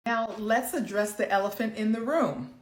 Now, let's address the elephant in the room.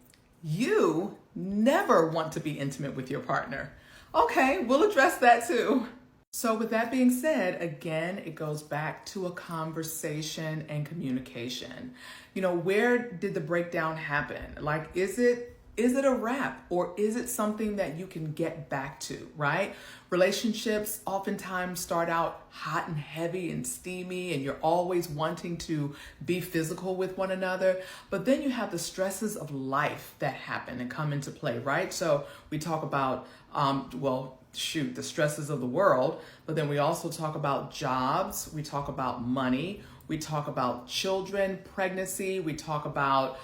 You never want to be intimate with your partner. Okay, we'll address that too. So with that being said, again, it goes back to a conversation and communication. Where did the breakdown happen? Like, is it a wrap, or is it something that you can get back to, right? Relationships oftentimes start out hot and heavy and steamy, and you're always wanting to be physical with one another. But then you have the stresses of life that happen and come into play, right? So we talk about, the stresses of the world, but then we also talk about jobs, we talk about money, we talk about children, pregnancy, we talk about,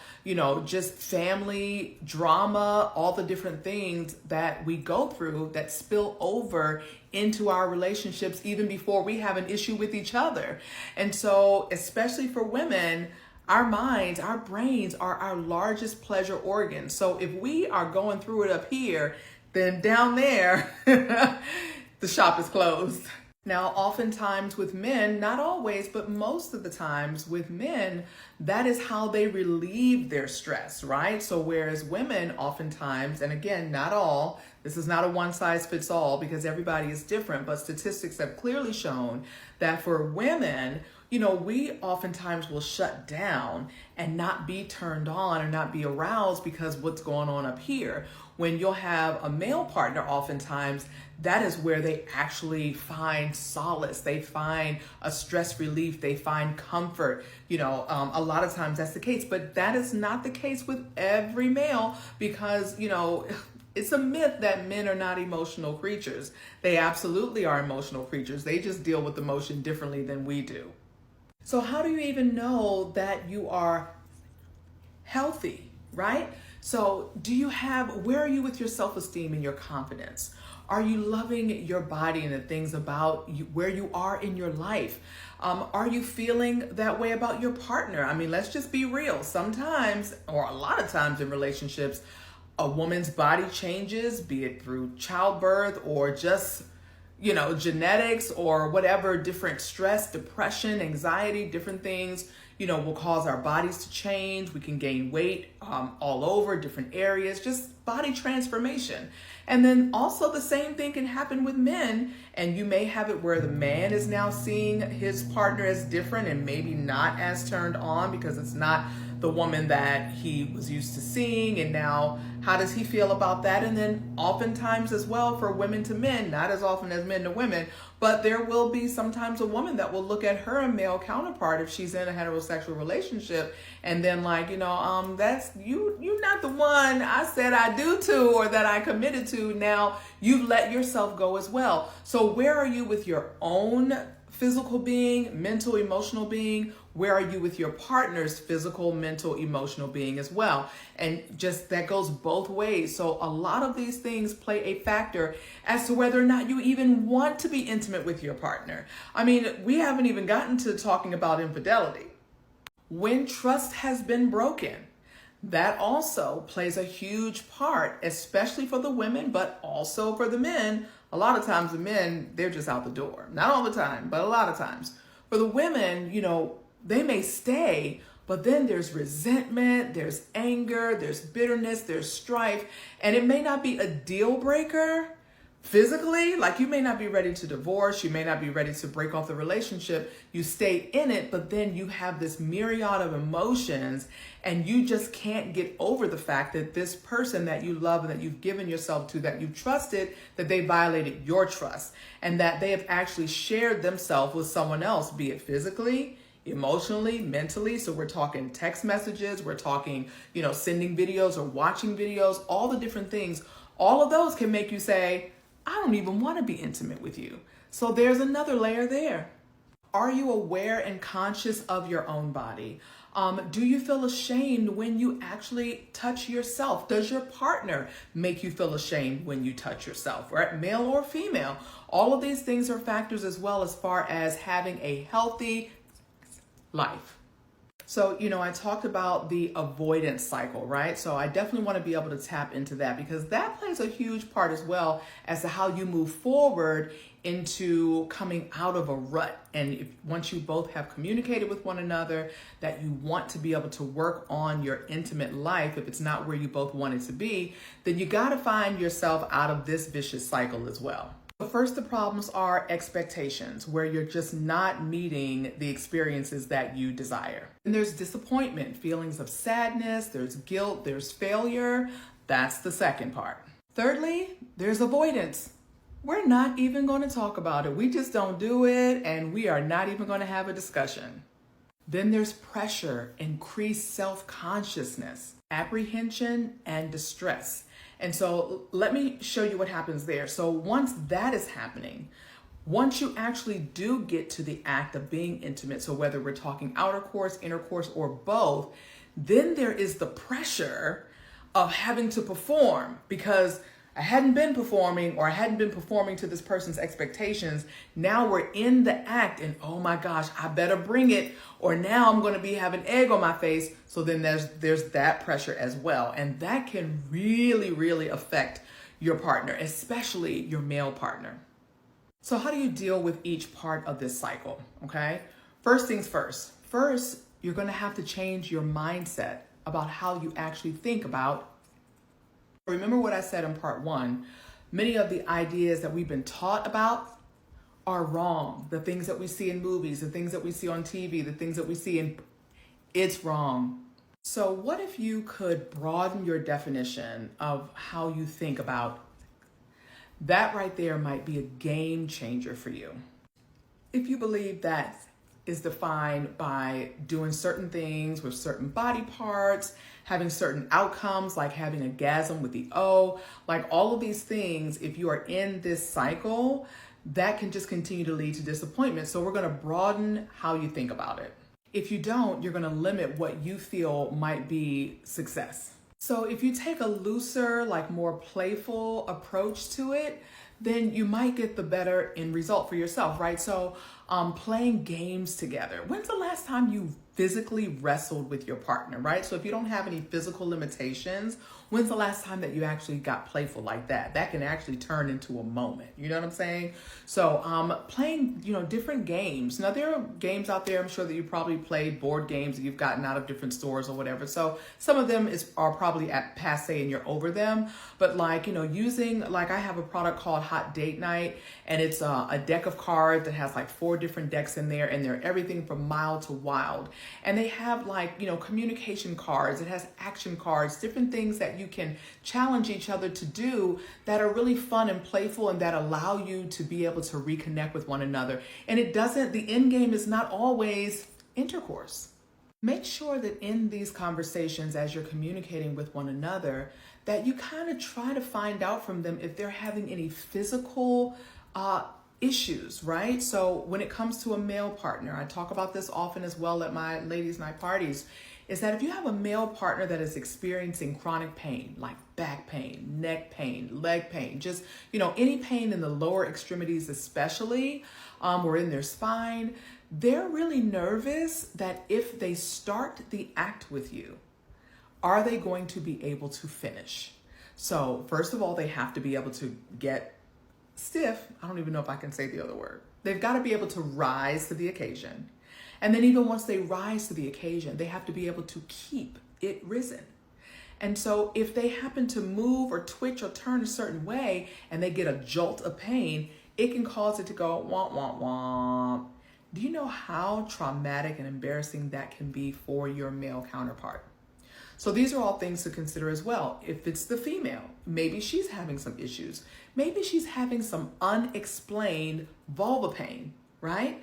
just family drama, all the different things that we go through that spill over into our relationships even before we have an issue with each other. And so, especially for women, our minds, our brains are our largest pleasure organ. So if we are going through it up here, then down there, the shop is closed. Now, oftentimes with men, not always, but most of the times with men, that is how they relieve their stress, right? So whereas women oftentimes, and again, not all, this is not a one size fits all because everybody is different, but statistics have clearly shown that for women, we oftentimes will shut down and not be turned on or not be aroused because what's going on up here. When you'll have a male partner, oftentimes, that is where they actually find solace. They find a stress relief. They find comfort. A lot of times that's the case, but that is not the case with every male because, it's a myth that men are not emotional creatures. They absolutely are emotional creatures. They just deal with emotion differently than we do. So how do you even know that you are healthy, right? So where are you with your self-esteem and your confidence? Are you loving your body and the things about you, where you are in your life? Are you feeling that way about your partner? I mean, let's just be real. Sometimes, or a lot of times in relationships, a woman's body changes, be it through childbirth or just genetics or whatever, different stress, depression, anxiety, different things, will cause our bodies to change. We can gain weight all over different areas, just body transformation. And then also the same thing can happen with men. And you may have it where the man is now seeing his partner as different and maybe not as turned on because it's not the woman that he was used to seeing. And now how does he feel about that? And then oftentimes as well for women to men, not as often as men to women, but there will be sometimes a woman that will look at her male counterpart if she's in a heterosexual relationship and then that's you're not the one I said I do to or that I committed to. Now you've let yourself go as well. So where are you with your own physical being, mental, emotional being? Where are you with your partner's physical, mental, emotional being as well? And just that goes both ways. So a lot of these things play a factor as to whether or not you even want to be intimate with your partner. I mean, we haven't even gotten to talking about infidelity. When trust has been broken, that also plays a huge part, especially for the women, but also for the men. A lot of times the men, they're just out the door. Not all the time, but a lot of times. For the women, they may stay, but then there's resentment, there's anger, there's bitterness, there's strife, and it may not be a deal breaker physically. Like you may not be ready to divorce, you may not be ready to break off the relationship, you stay in it, but then you have this myriad of emotions and you just can't get over the fact that this person that you love and that you've given yourself to, that you trusted, that they violated your trust and that they have actually shared themselves with someone else, be it physically, emotionally, mentally. So we're talking text messages, we're talking, sending videos or watching videos, all the different things. All of those can make you say, I don't even want to be intimate with you. So there's another layer there. Are you aware and conscious of your own body? Do you feel ashamed when you actually touch yourself? Does your partner make you feel ashamed when you touch yourself, right? Male or female? All of these things are factors as well as far as having a healthy life. So, I talked about the avoidance cycle, right? So I definitely want to be able to tap into that because that plays a huge part as well as to how you move forward into coming out of a rut. And once you both have communicated with one another that you want to be able to work on your intimate life, if it's not where you both want it to be, then you got to find yourself out of this vicious cycle as well. First, the problems are expectations, where you're just not meeting the experiences that you desire. And there's disappointment, feelings of sadness, there's guilt, there's failure. That's the second part. Thirdly, there's avoidance. We're not even going to talk about it. We just don't do it, and we are not even going to have a discussion. Then there's pressure, increased self-consciousness, apprehension, and distress. And so let me show you what happens there. So once that is happening, once you actually do get to the act of being intimate, so whether we're talking outer course, intercourse, or both, then there is the pressure of having to perform because I hadn't been performing or I hadn't been performing to this person's expectations. Now we're in the act and oh my gosh, I better bring it or now I'm going to be having egg on my face. So then there's that pressure as well. And that can really, really affect your partner, especially your male partner. So how do you deal with each part of this cycle? Okay. First things first. First, you're going to have to change your mindset about how you actually think about. Remember what I said in part one, many of the ideas that we've been taught about are wrong. The things that we see in movies, the things that we see on TV, the things that we see it's wrong. So what if you could broaden your definition of how you think about that right there might be a game changer for you. If you believe that is defined by doing certain things with certain body parts, having certain outcomes like having a gasm with the O, like all of these things, if you are in this cycle, that can just continue to lead to disappointment. So we're going to broaden how you think about it. If you don't, you're going to limit what you feel might be success. So if you take a looser, like more playful approach to it, then you might get the better end result for yourself, right? So playing games together. When's the last time you physically wrestled with your partner, right? So if you don't have any physical limitations, when's the last time that you actually got playful like that? That can actually turn into a moment. You know what I'm saying? So playing, different games. Now there are games out there, I'm sure that you probably played board games that you've gotten out of different stores or whatever. So some of them are probably at passe and you're over them. But using, I have a product called Hot Date Night, and it's a deck of cards that has 4 different decks in there, and they're everything from mild to wild. And they have communication cards, it has action cards, different things that you can challenge each other to do that are really fun and playful and that allow you to be able to reconnect with one another. And the end game is not always intercourse. Make sure that in these conversations, as you're communicating with one another, that you kind of try to find out from them if they're having any physical issues, right? So when it comes to a male partner, I talk about this often as well at my ladies' night parties, is that if you have a male partner that is experiencing chronic pain, like back pain, neck pain, leg pain, just, any pain in the lower extremities especially, or in their spine, they're really nervous that if they start the act with you, are they going to be able to finish? So first of all, they have to be able to get stiff. I don't even know if I can say the other word. They've got to be able to rise to the occasion. And then even once they rise to the occasion, they have to be able to keep it risen. And so if they happen to move or twitch or turn a certain way and they get a jolt of pain, it can cause it to go womp, womp, womp. Do you know how traumatic and embarrassing that can be for your male counterpart? So these are all things to consider as well. If it's the female, maybe she's having some issues. Maybe she's having some unexplained vulva pain, right?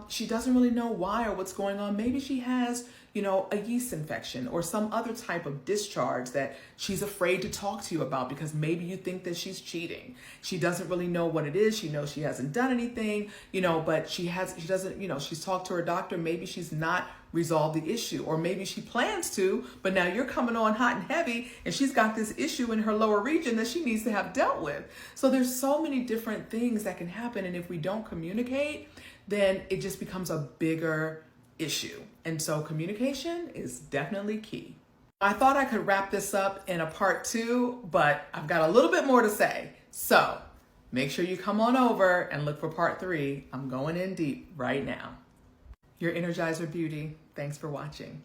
She doesn't really know why or what's going on. Maybe she has, a yeast infection or some other type of discharge that she's afraid to talk to you about because maybe you think that she's cheating. She doesn't really know what it is. She knows she hasn't done anything, but she doesn't, she's talked to her doctor. Maybe she's not resolved the issue, or maybe she plans to, but now you're coming on hot and heavy and she's got this issue in her lower region that she needs to have dealt with. So there's so many different things that can happen. And if we don't communicate, then it just becomes a bigger issue. And so communication is definitely key. I thought I could wrap this up in a part 2, but I've got a little bit more to say. So make sure you come on over and look for part 3. I'm going in deep right now. Your Energizer Beauty. Thanks for watching.